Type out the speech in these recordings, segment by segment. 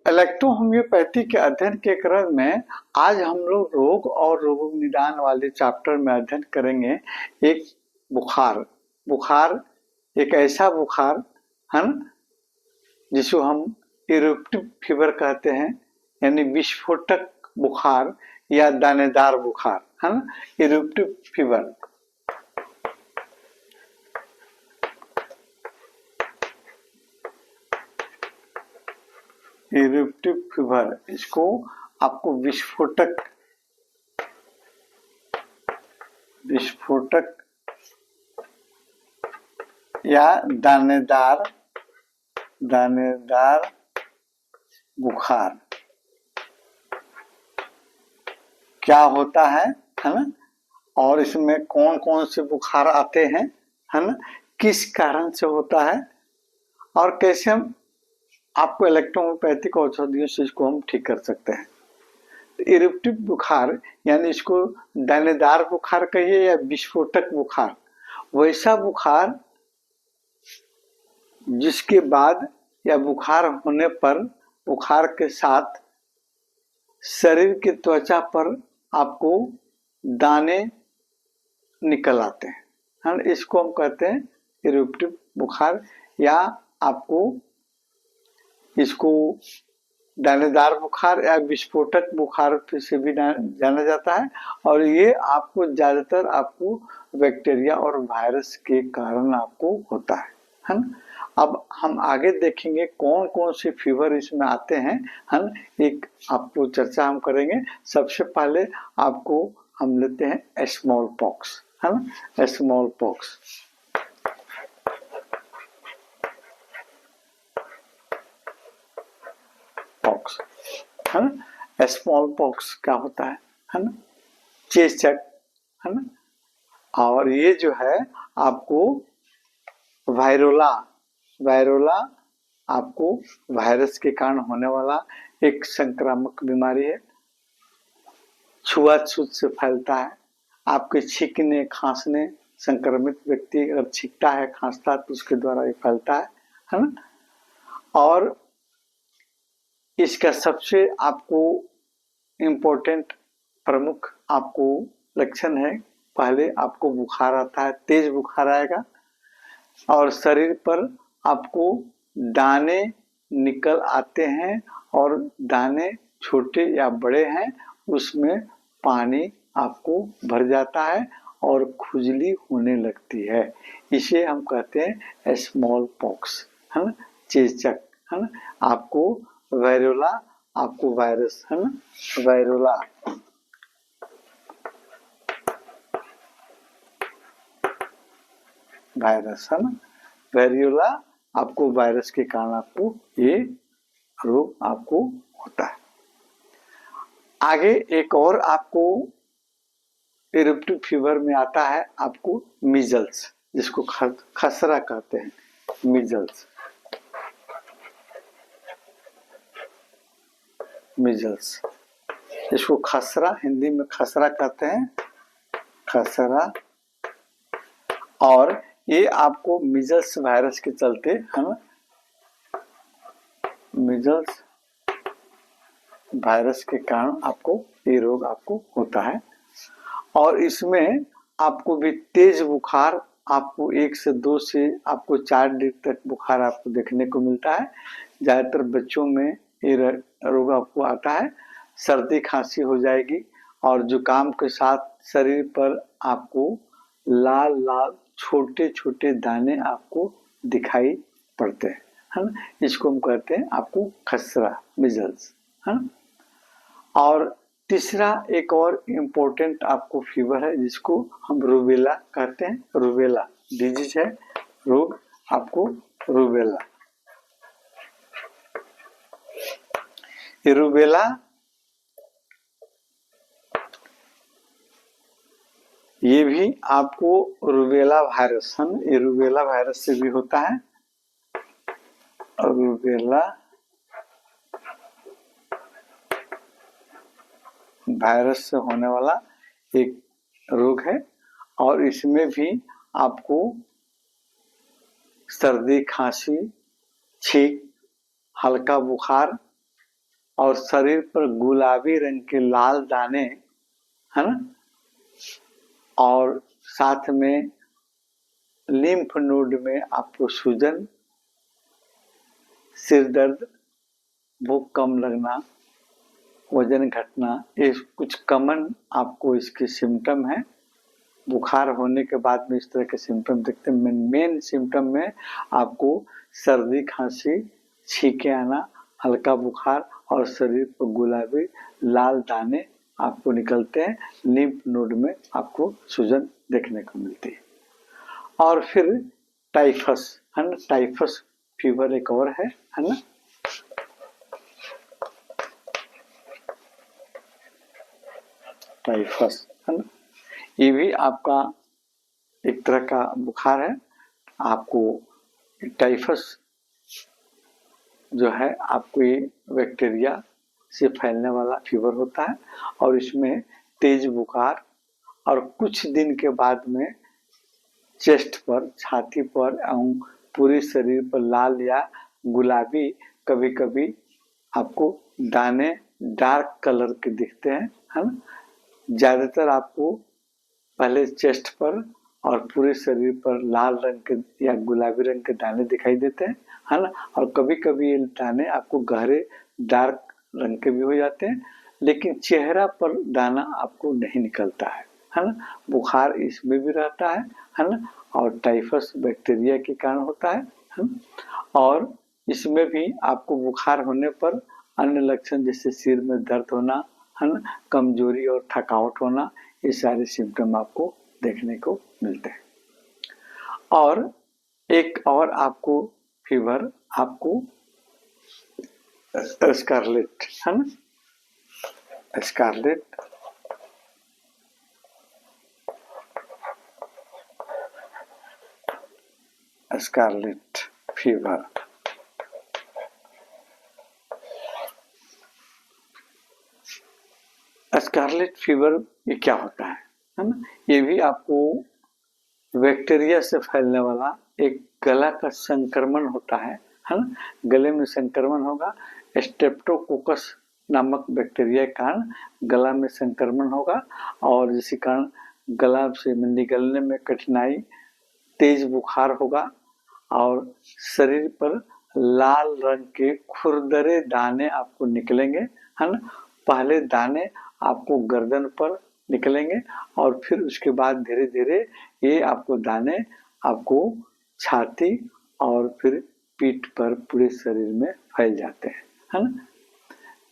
Electro homeopathy के अध्ययन के क्रम में आज हम लोग रोग और रोग निदान वाले चैप्टर में अध्ययन करेंगे एक बुखार एक ऐसा बुखार है ना जिसको हम इरप्टिव फीवर कहते हैं, यानी विस्फोटक बुखार या दानेदार बुखार है ना, इरप्टिव फीवर। इरप्टिव फीवर, इसको आपको विस्फोटक या दानेदार बुखार क्या होता है ना, और इसमें कौन कौन से बुखार आते हैं है ना, किस कारण से होता है और कैसे हम आपको इलेक्ट्रोहोम्योपैथिक औषधियों से इसको हम ठीक कर सकते हैं। इरप्टिव बुखार यानी इसको दानेदार बुखार कहिए या विस्फोटक बुखार, वैसा बुखार जिसके बाद या बुखार होने पर बुखार के साथ शरीर की त्वचा पर आपको दाने निकल आते हैं, इसको हम कहते हैं इरप्टिव बुखार, या आपको इसको दानेदार बुखार या विस्फोटक बुखार से भी जाना जाता है। और ये आपको ज्यादातर आपको बैक्टीरिया और वायरस के कारण आपको होता है ना। अब हम आगे देखेंगे कौन कौन से फीवर इसमें आते हैं है ना, एक आपको चर्चा हम करेंगे। सबसे पहले आपको हम लेते हैं स्मॉल पॉक्स है ना, स्मॉल पॉक्स। है ना, स्मॉल पॉक्स क्या होता है ना, चेचक है ना, और ये जो है आपको वायरोला आपको वायरस के कारण होने वाला एक संक्रामक बीमारी है, छुआछूत से फैलता है। आपके छींकने खांसने, संक्रमित व्यक्ति अगर छींकता है खांसता है तो उसके द्वारा ये फैलता है ना। और इसका सबसे आपको इम्पोर्टेंट प्रमुख आपको लक्षण है, पहले आपको बुखार आता है, तेज बुखार आएगा और शरीर पर आपको दाने निकल आते हैं, और दाने छोटे या बड़े हैं उसमें पानी आपको भर जाता है और खुजली होने लगती है। इसे हम कहते हैं स्मॉल पॉक्स है ना, चेचक है ना। आपको वायरोला, आपको वायरस है ना, वायरोला वायरस है ना, वेरियोला आपको वायरस के कारण आपको ये रोग आपको होता है। आगे एक और आपको इरप्टिव फीवर में आता है आपको मीजल्स, जिसको खसरा कहते हैं, मीजल्स। इसको खसरा, हिंदी में खसरा कहते हैं, खसरा। और ये आपको मीजल्स वायरस के चलते है ना, मीजल्स वायरस के कारण आपको ये रोग आपको होता है। और इसमें आपको भी तेज बुखार, आपको 1 से 2 से आपको 4 दिन तक बुखार आपको देखने को मिलता है। ज्यादातर बच्चों में ये रोग आपको आता है। सर्दी खांसी हो जाएगी और जुकाम के साथ शरीर पर आपको लाल लाल छोटे छोटे दाने आपको दिखाई पड़ते हैं है ना, इसको हम कहते हैं आपको खसरा, मिजल्स है ना। और तीसरा एक और इम्पोर्टेंट आपको फीवर है जिसको हम रूबेला कहते हैं, रूबेला डिजीज है, रोग आपको रूबेला। ये रूबेला ये भी आपको रूबेला वायरस है ना, ये रूबेला वायरस से भी होता है। रूबेला वायरस से होने वाला एक रोग है, और इसमें भी आपको सर्दी खांसी, छींक, हल्का बुखार और शरीर पर गुलाबी रंग के लाल दाने, है ना, और साथ में लिम्फ नोड में आपको सूजन, सिर दर्द, भूख कम लगना, वजन घटना, ये कुछ कॉमन आपको इसके सिम्टम है। बुखार होने के बाद में इस तरह के सिम्टम दिखते हैं। मेन सिम्टम में आपको सर्दी, खांसी, छींके आना, हल्का बुखार और शरीर पर गुलाबी लाल दाने आपको निकलते हैं। लिम्फ नोड में आपको सूजन देखने को मिलती है। और फिर टाइफस, है ना, टाइफस फीवर एक और है ना। टाइफस, है ना, ये भी आपका एक तरह का बुखार है। आपको टाइफस जो है आपको ये बैक्टीरिया से फैलने वाला फीवर होता है और इसमें तेज बुखार और कुछ दिन के बाद में चेस्ट पर, छाती पर एवं पूरे शरीर पर लाल या गुलाबी, कभी कभी आपको दाने डार्क कलर के दिखते हैं, है ना। ज्यादातर आपको पहले चेस्ट पर और पूरे शरीर पर लाल रंग के या गुलाबी रंग के दाने दिखाई देते हैं, है ना। और कभी कभी ये दाने आपको गहरे डार्क रंग के भी हो जाते हैं, लेकिन चेहरा पर दाना आपको नहीं निकलता है ना। बुखार इसमें भी रहता है ना, और टाइफस बैक्टीरिया के कारण होता है ना। और इसमें भी आपको बुखार होने पर अन्य लक्षण जैसे सिर में दर्द होना, है ना, कमजोरी और थकावट होना, ये सारे सिम्टम आपको देखने को मिलते हैं। और एक और आपको फीवर आपको स्कारलेट, है ना, scarlet scarlet fever. Scarlet fever ये क्या होता है ना। ये भी आपको बैक्टीरिया से फैलने वाला एक गला का संक्रमण होता है ना। गले में संक्रमण होगा, स्ट्रेप्टोकोकस नामक बैक्टीरिया के कारण गला में संक्रमण होगा और जिसके कारण गला से निकलने में कठिनाई, तेज बुखार होगा और शरीर पर लाल रंग के खुरदरे दाने आपको निकलेंगे, है ना। पहले दाने आपको गर्दन पर निकलेंगे और फिर उसके बाद धीरे धीरे ये आपको दाने आपको छाती और फिर पीठ पर पूरे शरीर में फैल जाते हैं, है ना।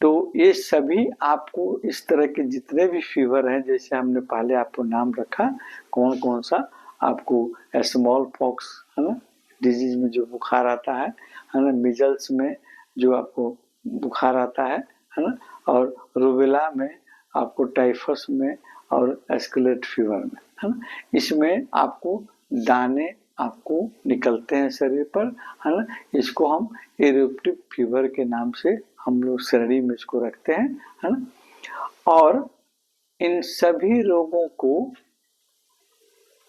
तो ये सभी आपको इस तरह के जितने भी फीवर हैं, जैसे हमने पहले आपको नाम रखा कौन कौन सा, आपको स्मॉल पॉक्स, है ना, डिजीज में जो बुखार आता है ना, मिजल्स में जो आपको बुखार आता है ना, और रूबेला में, आपको टाइफस में और स्कारलेट फीवर में, है ना। इसमें आपको दाने आपको निकलते हैं शरीर पर, है ना। इसको हम इरेप्टिव फीवर के नाम से हम लोग श्रेणी में इसको रखते हैं, है ना। और इन सभी रोगों को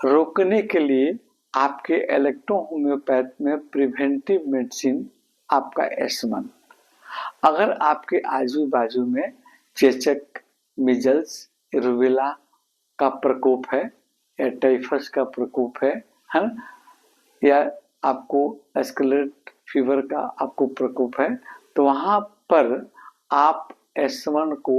रोकने के लिए आपके इलेक्ट्रो होम्योपैथ में प्रिवेंटिव मेडिसिन आपका एस्मन। अगर आपके आजू बाजू में चेचक, मिजल्स, रूबेला का प्रकोप है या टाइफस का प्रकोप है ना, या आपको स्कारलेट फीवर का आपको प्रकोप है, तो वहां पर आप एस्मन को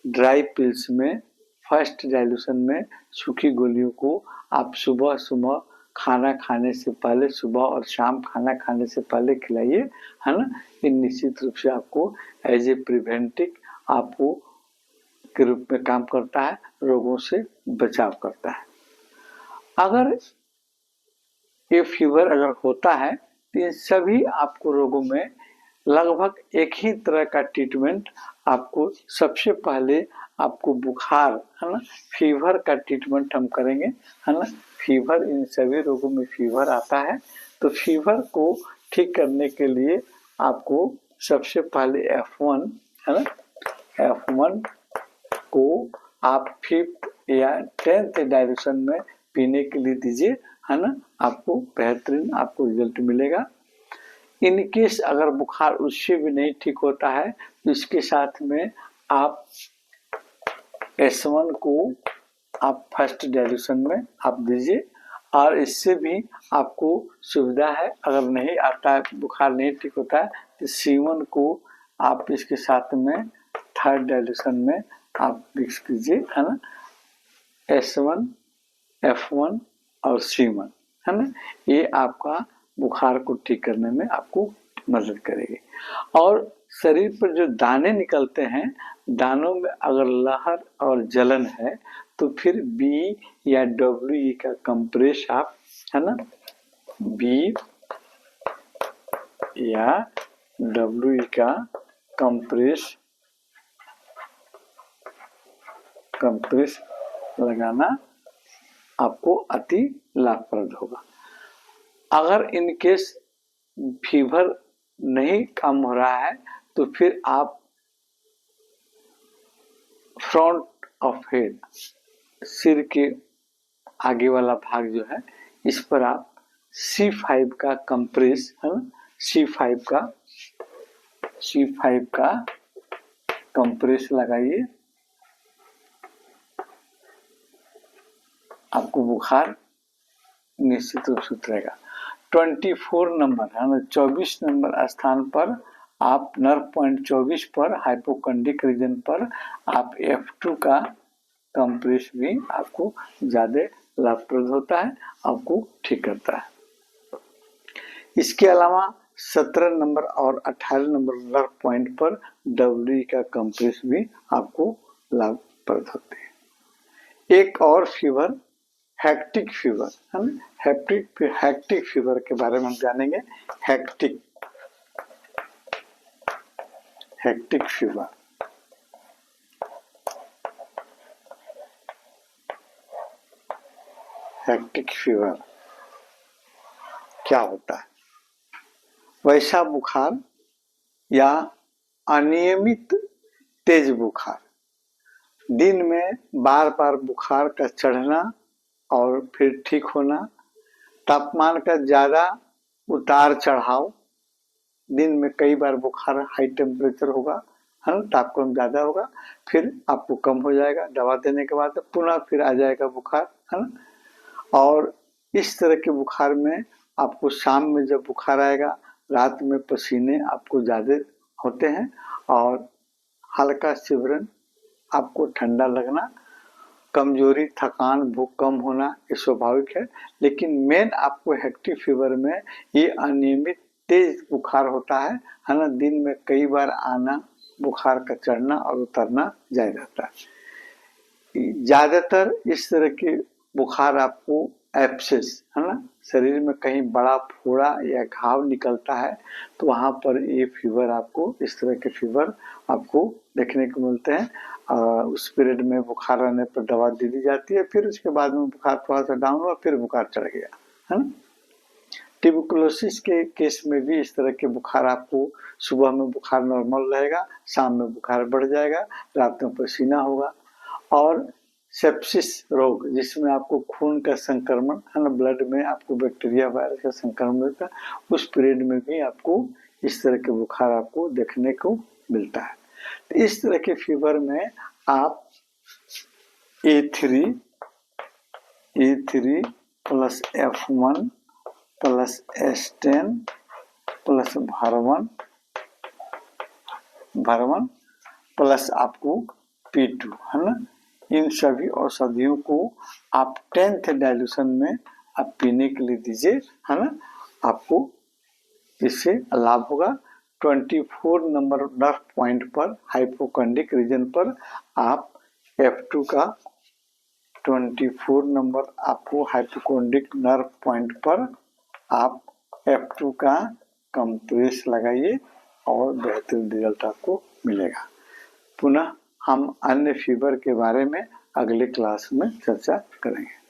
ड्राई पिल्स में फर्स्ट डाइल्यूशन में सूखी गोलियों को आप सुबह सुबह खाना खाने से पहले, सुबह और शाम खाना खाने से पहले खिलाइए, है ना। ये निश्चित रूप से आपको एज ए प्रिवेंटिव आपको के रूप में काम करता है, रोगों से बचाव करता है। अगर ये फीवर अगर होता है तो इन सभी आपको रोगों में लगभग एक ही तरह का ट्रीटमेंट आपको, सबसे पहले आपको बुखार, है ना, फीवर का ट्रीटमेंट हम करेंगे, है ना। फीवर, इन सभी रोगों में फीवर आता है, तो फीवर को ठीक करने के लिए आपको सबसे पहले F1, है ना, F1 को आप 5th या 10th डायरेक्शन में पीने के लिए दीजिए, है ना। आपको बेहतरीन आपको रिजल्ट मिलेगा। इन केस अगर बुखार उससे भी नहीं ठीक होता है तो इसके साथ में आप S1 को आप फर्स्ट डाइल्यूशन में आप दीजिए, और इससे भी आपको सुविधा है। अगर नहीं आता है, बुखार नहीं ठीक होता है, तो C1 को आप इसके साथ में थर्ड डाइल्यूशन में आप मिक्स कीजिए, है ना। S1, F1 और C1, है ना, ये आपका बुखार को ठीक करने में आपको मदद करेगी। और शरीर पर जो दाने निकलते हैं, दानों में अगर लहर और जलन है तो फिर B या WE का कंप्रेस आप, है ना, B या WE का कंप्रेस लगाना आपको अति लाभप्रद होगा। अगर इन केस फीवर नहीं कम हो रहा है तो फिर आप फ्रंट ऑफ हेड, सिर के आगे वाला भाग जो है, इस पर आप C5 का कंप्रेस, है ना, C5 का कंप्रेस लगाइए, आपको बुखार निश्चित रूप से उतरेगा। 24 नंबर, है ना, 24 नंबर स्थान पर आप नर्व पॉइंट 24 पर हाइपोकॉन्ड्रिक रीजन पर आप F2 का कंप्रेस भी आपको ज्यादा लाभप्रद होता है, आपको ठीक करता है। इसके अलावा 17 नंबर और 18 नंबर नर्व पॉइंट पर WE का कंप्रेस भी आपको लाभप्रद होते हैं। एक और फीवर हेक्टिक फीवर, है ना, हेक्टिक फीवर के बारे में हम जानेंगे। हेक्टिक फीवर, हेक्टिक फीवर क्या होता है? वैसा बुखार या अनियमित तेज बुखार, दिन में बार बार बुखार का चढ़ना और फिर ठीक होना, तापमान का ज्यादा उतार चढ़ाव, दिन में कई बार बुखार हाई टेम्परेचर होगा, है ना, तापमान ज्यादा होगा, फिर आपको कम हो जाएगा, दवा देने के बाद पुनः फिर आ जाएगा बुखार, है ना। और इस तरह के बुखार में आपको शाम में जब बुखार आएगा, रात में पसीने आपको ज्यादा होते हैं और हल्का शिवरण, आपको ठंडा लगना, कमजोरी, थकान, भूख कम होना, ये स्वाभाविक है। लेकिन मेन आपको हेक्टिक फीवर में ये अनियमित तेज बुखार होता है ना, दिन में कई बार आना, बुखार का चढ़ना और उतरना जारी रहता है। ज्यादातर इस तरह के बुखार आपको एब्सेस, है ना, शरीर में कहीं बड़ा फोड़ा या घाव निकलता है तो वहां पर ये फीवर आपको, इस तरह के फीवर आपको देखने को मिलते हैं। उस पीरियड में बुखार आने पर दवा दे दी जाती है, फिर उसके बाद में बुखार थोड़ा सा डाउन हुआ, फिर बुखार चढ़ गया, है ना। ट्यूबरकुलोसिस के केस में भी इस तरह के बुखार आपको, सुबह में बुखार नॉर्मल रहेगा, शाम में बुखार बढ़ जाएगा, रात में पसीना होगा। और सेप्सिस रोग, जिसमें आपको खून का संक्रमण, है ना, ब्लड में आपको बैक्टीरिया वायरस का संक्रमण होता है, उस पीरियड में भी आपको इस तरह के बुखार आपको देखने को मिलता है। तो इस तरह के फीवर में आप A3 plus F1 plus S10 plus भरवन प्लस आपको P2, है ना, इन सभी औषधियों को आप 10th डाइल्यूशन में आप पीने के लिए दीजिए, है ना, आपको इससे लाभ होगा। 24 नंबर नर्व पॉइंट पर हाइपोकॉन्ड्रिक रीजन पर आप F2 का, 24 नंबर आपको हाइपोकॉन्ड्रिक नर्व पॉइंट पर आप F2 का कंप्रेस लगाइए और बेहतरीन रिजल्ट आपको मिलेगा। पुनः हम अन्य फीवर के बारे में अगले क्लास में चर्चा करेंगे।